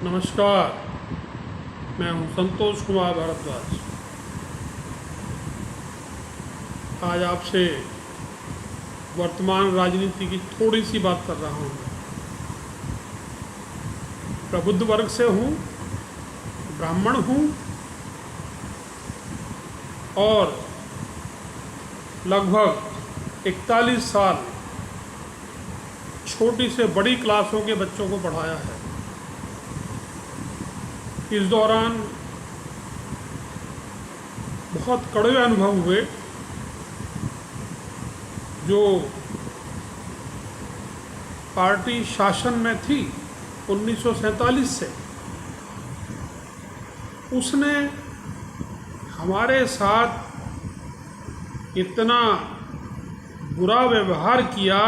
नमस्कार, मैं हूं संतोष कुमार भारद्वाज। आज आपसे वर्तमान राजनीति की थोड़ी सी बात कर रहा हूं। प्रबुद्ध वर्ग से हूं, ब्राह्मण हूं और लगभग 41 साल छोटी से बड़ी क्लासों के बच्चों को पढ़ाया है। इस दौरान बहुत कड़वे अनुभव हुए। जो पार्टी शासन में थी 1947 से, उसने हमारे साथ इतना बुरा व्यवहार किया,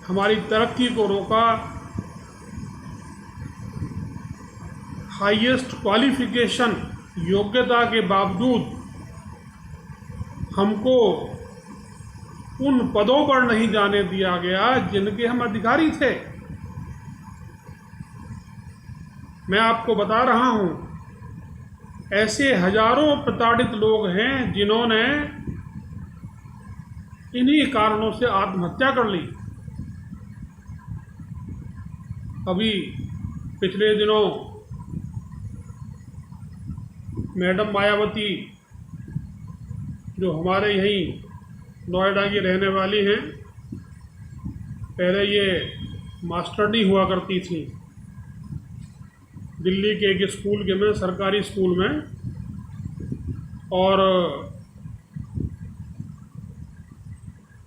हमारी तरक्की को रोका। हाईएस्ट क्वालिफिकेशन योग्यता के बावजूद हमको उन पदों पर नहीं जाने दिया गया जिनके हम अधिकारी थे। मैं आपको बता रहा हूं, ऐसे हजारों प्रताड़ित लोग हैं जिन्होंने इन्हीं कारणों से आत्महत्या कर ली। अभी पिछले दिनों मैडम मायावती, जो हमारे यहीं नोएडा की रहने वाली हैं, पहले ये मास्टरनी हुआ करती थी दिल्ली के एक स्कूल के में, सरकारी स्कूल में, और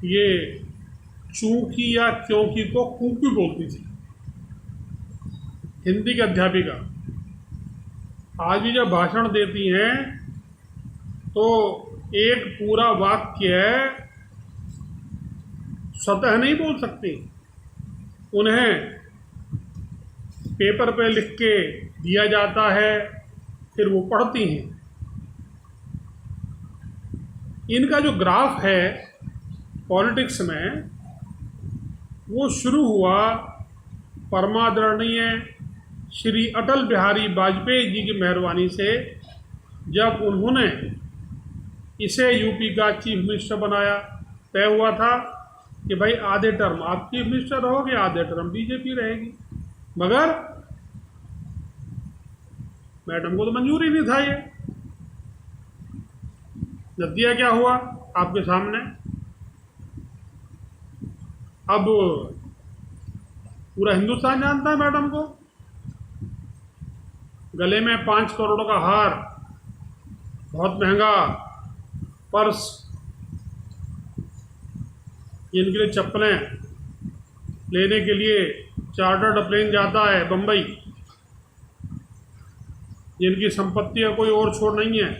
ये चूंकि या क्योंकि को कूकी बोलती थी, हिंदी की अध्यापिका। आज भी जब भाषण देती हैं तो एक पूरा वाक्य स्वतः नहीं बोल सकती, उन्हें पेपर पे लिख के दिया जाता है, फिर वो पढ़ती हैं। इनका जो ग्राफ है पॉलिटिक्स में, वो शुरू हुआ परमादरणीय श्री अटल बिहारी वाजपेयी जी की मेहरबानी से, जब उन्होंने इसे यूपी का चीफ मिनिस्टर बनाया। तय हुआ था कि भाई आधे टर्म आप चीफ मिनिस्टर रहोगे, आधे टर्म बीजेपी रहेगी। मगर मैडम को तो मंजूर ही नहीं था ये। नतीजा क्या हुआ आपके सामने। अब पूरा हिंदुस्तान जानता है मैडम को। गले में 5 करोड़ का हार, बहुत महंगा पर्स, इनके लिए चप्पलें लेने के लिए चार्टर्ड प्लेन जाता है बम्बई। जिनकी संपत्ति का कोई और छोर नहीं है।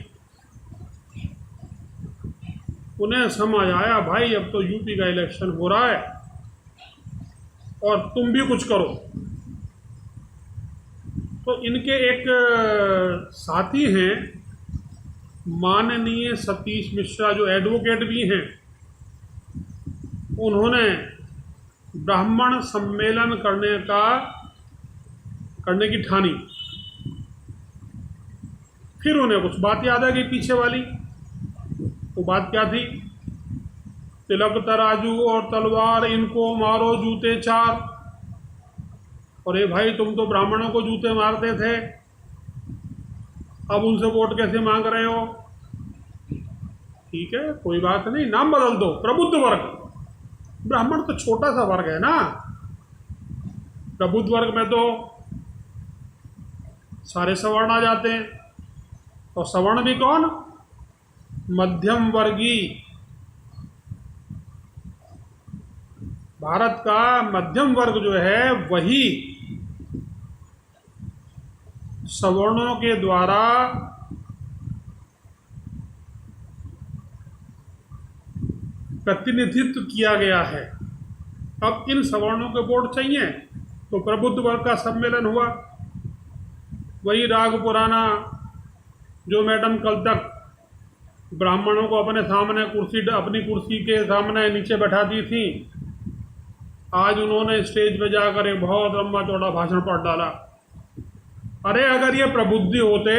उन्हें समझ आया भाई अब तो यूपी का इलेक्शन हो रहा है और तुम भी कुछ करो। तो इनके एक साथी हैं माननीय सतीश मिश्रा, जो एडवोकेट भी हैं, उन्होंने ब्राह्मण सम्मेलन करने की ठानी। फिर उन्हें कुछ बात याद आ गई पीछे वाली। वो बात क्या थी? तिलक तराजू और तलवार, इनको मारो जूते 4। अरे भाई, तुम तो ब्राह्मणों को जूते मारते थे, अब उनसे वोट कैसे मांग रहे हो? ठीक है, कोई बात नहीं, नाम बदल दो, प्रबुद्ध वर्ग। ब्राह्मण तो छोटा सा वर्ग है ना। प्रबुद्ध वर्ग में तो सारे सवर्ण आ जाते हैं। और सवर्ण भी कौन? मध्यम वर्गीय। भारत का मध्यम वर्ग जो है वही सवर्णों के द्वारा प्रतिनिधित्व किया गया है। अब इन सवर्णों के वोट चाहिए तो प्रबुद्ध वर्ग का सम्मेलन हुआ। वही राग पुराना जो मैडम कल तक ब्राह्मणों को अपने सामने अपनी कुर्सी के सामने नीचे बैठाती थी, आज उन्होंने स्टेज पे जाकर एक बहुत लंबा चौड़ा भाषण पढ़ डाला अरे अगर ये प्रबुद्ध होते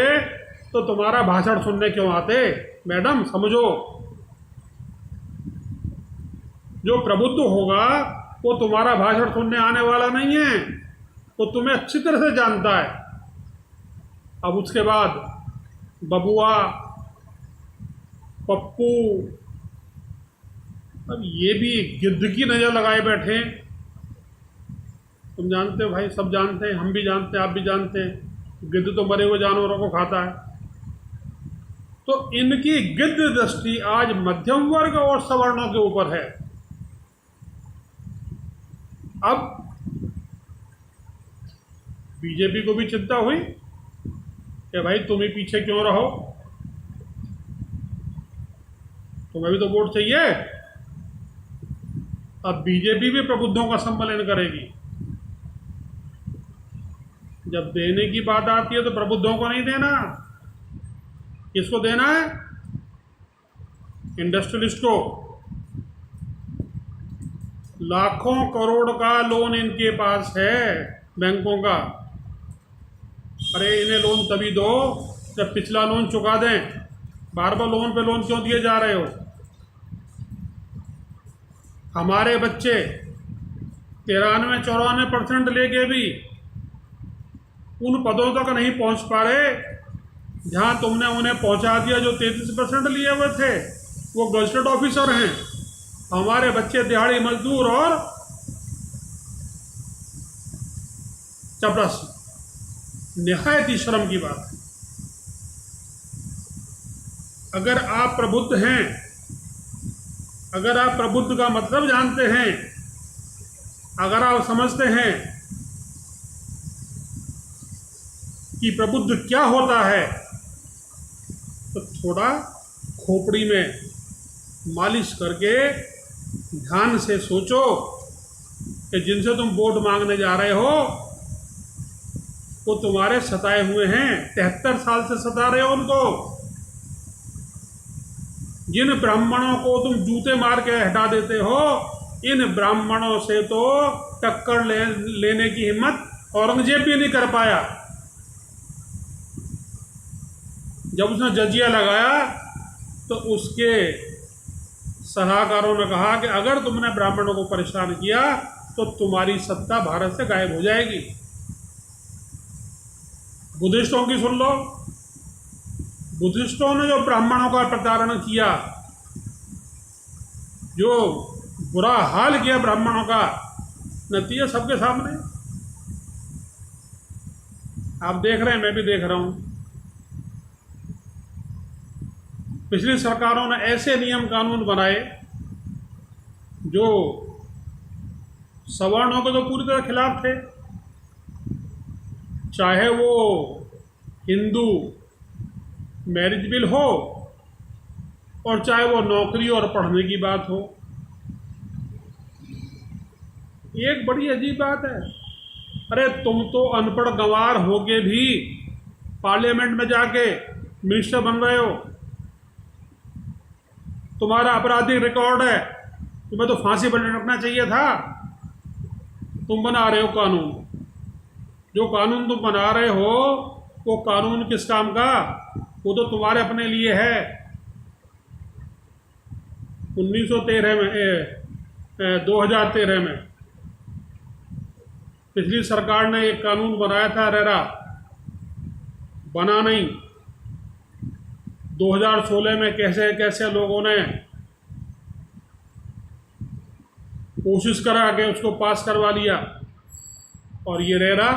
तो तुम्हारा भाषण सुनने क्यों आते? मैडम समझो, जो प्रबुद्ध होगा वो तुम्हारा भाषण सुनने आने वाला नहीं है, वो तुम्हें अच्छी तरह से जानता है। अब उसके बाद बबुआ, पप्पू, अब ये भी गिद्ध की नज़र लगाए बैठे हैं। तुम जानते हो भाई, सब जानते हैं, हम भी जानते हैं, आप भी जानते हैं, गिद्ध तो मरे हुए जानवरों को खाता है। तो इनकी गिद्ध दृष्टि आज मध्यम वर्ग और सवर्णों के ऊपर है। अब बीजेपी को भी चिंता हुई कि भाई तुम ही पीछे क्यों रहो, तुम्हें भी तो वोट चाहिए। अब बीजेपी भी प्रबुद्धों का सम्मेलन करेगी। जब देने की बात आती है तो प्रबुद्धों को नहीं देना, किसको देना है? इंडस्ट्रियलिस्ट को। लाखों करोड़ का लोन इनके पास है बैंकों का। अरे इन्हें लोन तभी दो जब पिछला लोन चुका दें। बार बार लोन पे लोन क्यों दिए जा रहे हो? हमारे बच्चे 93-94% लेके भी उन पदों तक नहीं पहुंच पा रहे जहां तुमने उन्हें पहुंचा दिया। जो 33% लिए हुए थे वो गजटेड ऑफिसर हैं। हमारे बच्चे दिहाड़ी मजदूर और चपरासी। निहायत ही शर्म की बात है। अगर आप प्रबुद्ध हैं, अगर आप प्रबुद्ध का मतलब जानते हैं, अगर आप समझते हैं कि प्रबुद्ध क्या होता है, तो थोड़ा खोपड़ी में मालिश करके ध्यान से सोचो कि जिनसे तुम वोट मांगने जा रहे हो वो तुम्हारे सताए हुए हैं। 73 साल से सता रहे हो उनको। जिन ब्राह्मणों को तुम जूते मार के हटा देते हो, इन ब्राह्मणों से तो टक्कर लेने की हिम्मत औरंगजेब भी नहीं कर पाया। जब उसने जजिया लगाया तो उसके सलाहकारों ने कहा कि अगर तुमने ब्राह्मणों को परेशान किया तो तुम्हारी सत्ता भारत से गायब हो जाएगी। बुद्धिस्टों की सुन लो। बुद्धिस्टों ने जो ब्राह्मणों का प्रताड़ना किया, जो बुरा हाल किया ब्राह्मणों का, नतीजा सबके सामने आप देख रहे हैं, मैं भी देख रहा हूं। पिछली सरकारों ने ऐसे नियम कानून बनाए जो सवर्णों के तो पूरी तरह खिलाफ थे। चाहे वो हिंदू मैरिज बिल हो और चाहे वो नौकरी और पढ़ने की बात हो। एक बड़ी अजीब बात है, अरे तुम तो अनपढ़ गंवार होके भी पार्लियामेंट में जाके मिनिस्टर बन रहे हो। तुम्हारा आपराधिक रिकॉर्ड है, तुम्हें तो फांसी पर लटकना चाहिए था। तुम बना रहे हो कानून। जो कानून तुम बना रहे हो वो कानून किस काम का? वो तो तुम्हारे अपने लिए है। 2013 में 2013 में पिछली सरकार ने एक कानून बनाया था, रेरा बना नहीं। 2016 में कैसे कैसे लोगों ने कोशिश करा के उसको पास करवा लिया। और ये रेरा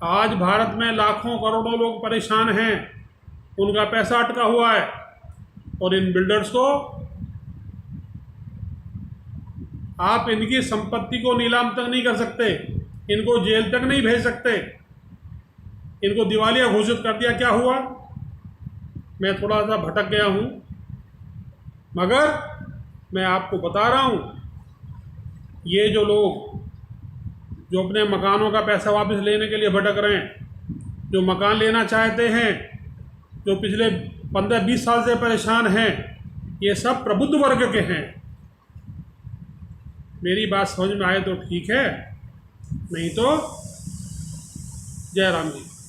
आज भारत में लाखों करोड़ों लोग परेशान हैं, उनका पैसा अटका हुआ है। और इन बिल्डर्स को आप इनकी संपत्ति को नीलाम तक नहीं कर सकते, इनको जेल तक नहीं भेज सकते, इनको दिवालिया घोषित कर दिया। क्या हुआ? मैं थोड़ा सा भटक गया हूँ, मगर मैं आपको बता रहा हूँ, ये जो लोग जो अपने मकानों का पैसा वापस लेने के लिए भटक रहे हैं, जो मकान लेना चाहते हैं, जो पिछले 15-20 साल से परेशान हैं, ये सब प्रबुद्ध वर्ग के हैं। मेरी बात समझ में आए तो ठीक है, नहीं तो जय राम जी।